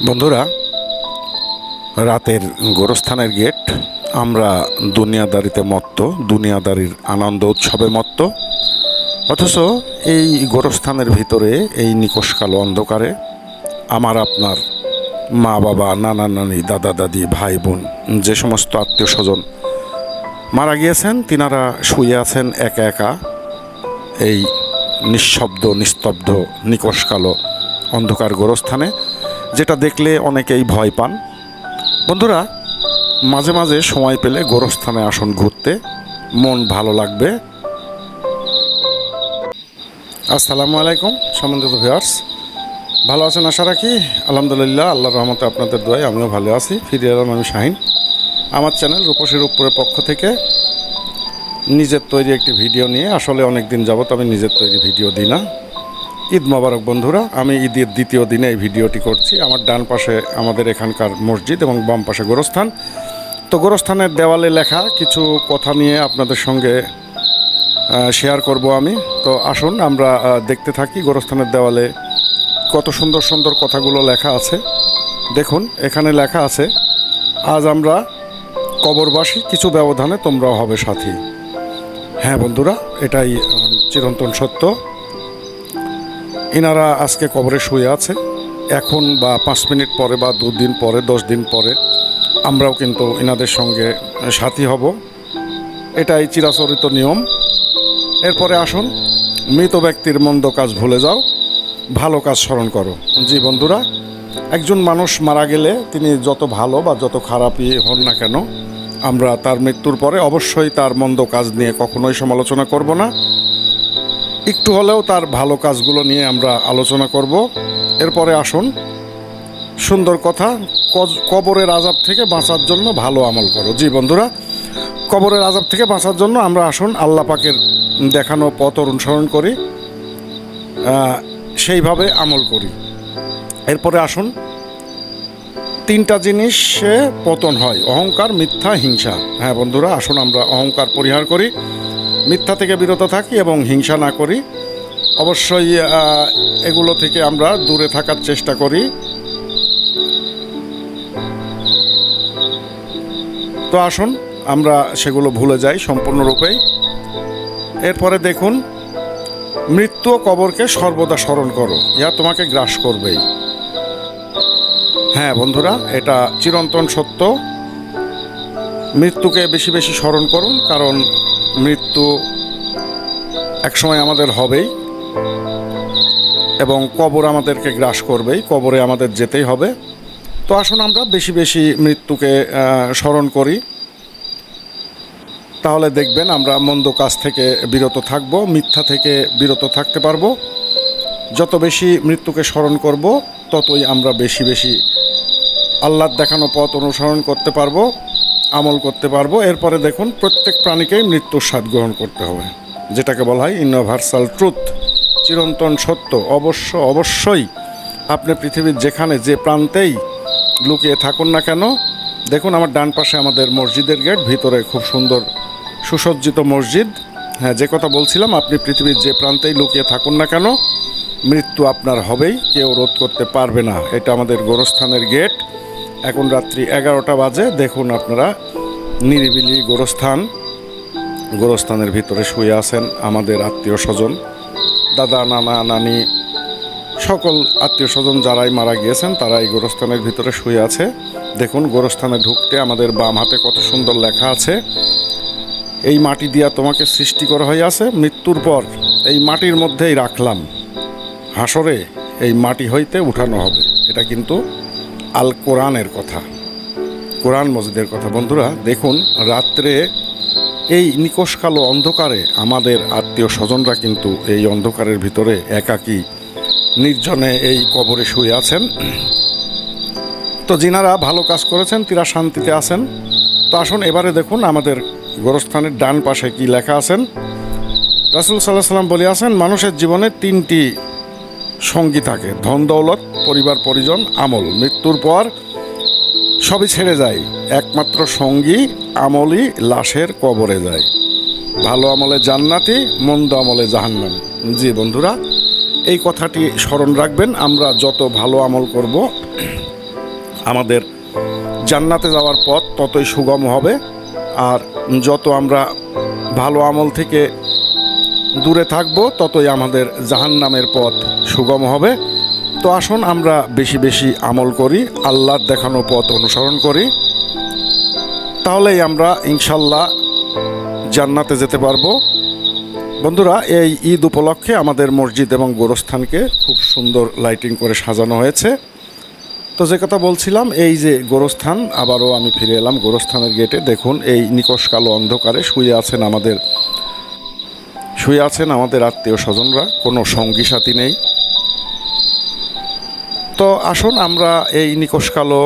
বন্ধুরা, রাতের গোরস্থানের গেট। আমরা দুনিয়াদারিতে মত্ত, দুনিয়াদারির আনন্দ উৎসবে মত্ত, অথচ এই গোরস্থানের ভিতরে এই নিকষ কালো অন্ধকারে আমার আপনার মা বাবা, নানা নানি, দাদা দাদি, ভাই বোন, যে সমস্ত আত্মীয় স্বজন মারা গিয়েছেন, তিনারা শুয়ে আছেন একা একা এই নিঃশব্দ নিস্তব্ধ নিকষ কালো অন্ধকার গোরস্থানে, যেটা দেখলে অনেকেই ভয় পান। বন্ধুরা, মাঝে মাঝে সময় পেলে গোরস্থানে আসুন ঘুরতে, মন ভালো লাগবে। আসসালামু আলাইকুম সম্মানিত ভিউয়ার্স, ভালো আছেন আশা রাখি। আলহামদুলিল্লাহ, আল্লাহর রহমতে আপনাদের দোয়ায় আমিও ভালো আছি। ফিরে এলাম আমি শাহিন, আমার চ্যানেল রূপসীর উপরের পক্ষ থেকে নিজের তৈরি একটি ভিডিও নিয়ে। আসলে অনেক দিন যাবত আমি নিজের তৈরি ভিডিও দিই না। ঈদ মোবারক বন্ধুরা, আমি ঈদের দ্বিতীয় দিনে এই ভিডিওটি করছি। আমার ডান পাশে আমাদের এখানকার মসজিদ এবং বাম পাশে গোরস্থান। তো গোরস্থানের দেওয়ালে লেখা কিছু কথা নিয়ে আপনাদের সঙ্গে শেয়ার করব আমি। তো আসুন আমরা দেখতে থাকি গোরস্থানের দেওয়ালে কত সুন্দর সুন্দর কথাগুলো লেখা আছে। দেখুন, এখানে লেখা আছে, আজ আমরা কবরবাসী, কিছু ব্যবধানে তোমরাও হবে সাথী। হ্যাঁ বন্ধুরা, এটাই চিরন্তন সত্য। ইনারা আজকে কবরে শুয়ে আছে। এখন বা 5 মিনিট পরে বা 2 দিন পরে, 10 দিন পরে আমরাও কিন্তু ইনাদের সঙ্গে সাথী হব। এটাই চিরাচরিত নিয়ম। এরপরে আসুন, মৃত ব্যক্তির মন্দ কাজ ভুলে যাও, ভালো কাজ স্মরণ করো। জি বন্ধুরা, একজন মানুষ মারা গেলে তিনি যত ভালো বা যত খারাপই হন না কেন, আমরা তার মৃত্যুর পরে অবশ্যই তার মন্দ কাজ নিয়ে কখনোই সমালোচনা করব না। একটু হলেও তার ভালো কাজগুলো নিয়ে আমরা আলোচনা করব। এরপরে আসুন, সুন্দর কথা, কবরের আযাব থেকে বাঁচার জন্য ভালো আমল করো। জি বন্ধুরা, কবরের আযাব থেকে বাঁচার জন্য আমরা আসুন আল্লাহ পাকের দেখানো পথ অনুসরণ করি, সেইভাবে আমল করি। এরপরে আসুন, 3টা জিনিসে পতন হয়: অহংকার, মিথ্যা, হিংসা। হ্যাঁ বন্ধুরা, আসুন আমরা অহংকার পরিহার করি, মিথ্যা থেকে বিরত থাকি এবং হিংসা না করি। অবশ্যই এগুলো থেকে আমরা দূরে থাকার চেষ্টা করি। তো আসুন আমরা সেগুলো ভুলে যাই সম্পূর্ণরূপেই। এরপরে দেখুন, মৃত্যু ও কবরকে সর্বদা স্মরণ করো, ইহা তোমাকে গ্রাস করবেই। হ্যাঁ বন্ধুরা, এটা চিরন্তন সত্য। মৃত্যুকে বেশি বেশি স্মরণ করুন, কারণ মৃত্যু একসময় আমাদের হবেই এবং কবর আমাদেরকে গ্রাস করবেই, কবরে আমাদের যেতেই হবে। তো আসুন আমরা বেশি বেশি মৃত্যুকে স্মরণ করি, তাহলে দেখবেন আমরা মন্দ কাজ থেকে বিরত থাকব, মিথ্যা থেকে বিরত থাকতে পারবো। যত বেশি মৃত্যুকে স্মরণ করব, ততই আমরা বেশি বেশি আল্লাহর দেখানো পথ অনুসরণ করতে পারবো, আমল করতে পারবো। এরপরে দেখুন, প্রত্যেক প্রাণীকেই মৃত্যুর স্বাদ গ্রহণ করতে হবে, যেটাকে বলা হয় ইউনিভার্সাল ট্রুথ, চিরন্তন সত্য। অবশ্যই আপনি পৃথিবীর যেখানে যে প্রান্তেই লুকিয়ে থাকুন না কেন, দেখুন আমার ডান পাশে আমাদের মসজিদের গেট, ভিতরে খুব সুন্দর সুসজ্জিত মসজিদ। হ্যাঁ, যে কথা বলছিলাম, আপনি পৃথিবীর যে প্রান্তেই লুকিয়ে থাকুন না কেন, মৃত্যু আপনার হবেই, কেউ রোধ করতে পারবে না। এটা আমাদের গোরস্থানের গেট। এখন রাত্রি 11টা বাজে। দেখুন আপনারা, নিরিবিলি গোরস্থানের ভিতরে শুয়ে আছেন আমাদের আত্মীয় স্বজন, দাদা, নানা, নানি, সকল আত্মীয় স্বজন যারাই মারা গিয়েছেন তারাই গোরস্থানের ভিতরে শুয়ে আছে। দেখুন, গোরস্থানে ঢুকতে আমাদের বাম হাতে কত সুন্দর লেখা আছে, এই মাটি দিয়া তোমাকে সৃষ্টি করা হইয়াছে, মৃত্যুর পর এই মাটির মধ্যেই রাখলাম, হাসরে এই মাটি হইতে উঠানো হবে। এটা কিন্তু আল কোরআনের কথা, কোরআন মজিদের কথা। বন্ধুরা দেখুন, রাত্রে এই নিকষ কালো অন্ধকারে আমাদের আত্মীয় স্বজনরা কিন্তু এই অন্ধকারের ভিতরে একাকী নির্জনে এই কবরে শুয়ে আছেন। তো যিনারা ভালো কাজ করেছেন তিনারা শান্তিতে আছেন। তো আসুন এবারে দেখুন আমাদের গোরস্থানের ডান পাশে কি লেখা আছেন। রাসূল সাল্লাল্লাহু আলাইহি ওয়াসাল্লাম বলে আছেন, মানুষের জীবনে 3টি সঙ্গী থাকে: ধন দৌলত, পরিবার পরিজন, আমল। মৃত্যুর পর সবই ছেড়ে যায়, একমাত্র সঙ্গী আমলই লাশের কবরে যায়। ভালো আমলে জান্নাতি, মন্দ আমলে জাহান্নাম। জি বন্ধুরা, এই কথাটি স্মরণ রাখবেন। আমরা যত ভালো আমল করব, আমাদের জান্নাতে যাওয়ার পথ ততই সুগম হবে। আর যত আমরা ভালো আমল থেকে দূরে থাকব ততই আমাদের জাহান্নামের পথ সুগম হবে। তো আসুন আমরা বেশি বেশি আমল করি, আল্লাহর দেখানো পথ অনুসরণ করি, তাহলেই আমরা ইনশাল্লাহ জান্নাতে যেতে পারবো। বন্ধুরা, এই ঈদ উপলক্ষে আমাদের মসজিদ এবং গোরস্থানকে খুব সুন্দর লাইটিং করে সাজানো হয়েছে। তো যে কথা বলছিলাম, এই যে গোরস্থান, আবারও আমি ফিরে এলাম গোরস্থানের গেটে। দেখুন এই নিকষ কালো অন্ধকারে শুয়ে আছেন আমাদের আত্মীয় স্বজনরা, কোনো সঙ্গী সাথী নেই। তো আসুন আমরা এই নিকষ কালো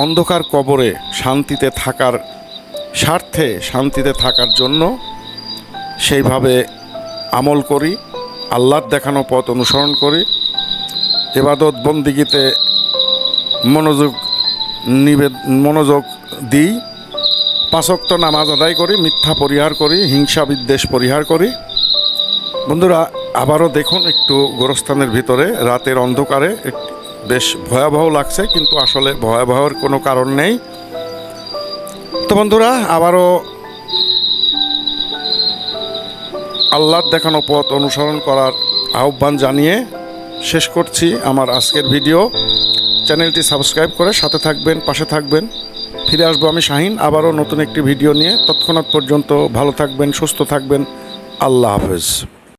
অন্ধকার কবরে শান্তিতে থাকার স্বার্থে, শান্তিতে থাকার জন্য সেইভাবে আমল করি, আল্লাহর দেখানো পথ অনুসরণ করি, ইবাদত বন্দিগিতে মনোযোগ দিই, 5 ওয়াক্ত নামাজ আদায় করি, মিথ্যা পরিহার করি, হিংসা বিদ্বেষ পরিহার করি। বন্ধুরা, আবারও দেখুন একটু গোরস্থানের ভিতরে রাতের অন্ধকারে বেশ ভয়াবহ লাগছে, কিন্তু আসলে ভয়াবহর কোনো কারণ নেই। তো বন্ধুরা, আবারও আল্লাহর দেখানো পথ অনুসরণ করার আহ্বান জানিয়ে শেষ করছি আমার আজকের ভিডিও। চ্যানেলটি সাবস্ক্রাইব করে সাথে থাকবেন, পাশে থাকবেন। ফিরে আসবো আমি শাহিন আবারও নতুন একটি ভিডিও নিয়ে। তৎক্ষণাৎ পর্যন্ত ভালো থাকবেন, সুস্থ থাকবেন। আল্লাহ হাফেজ।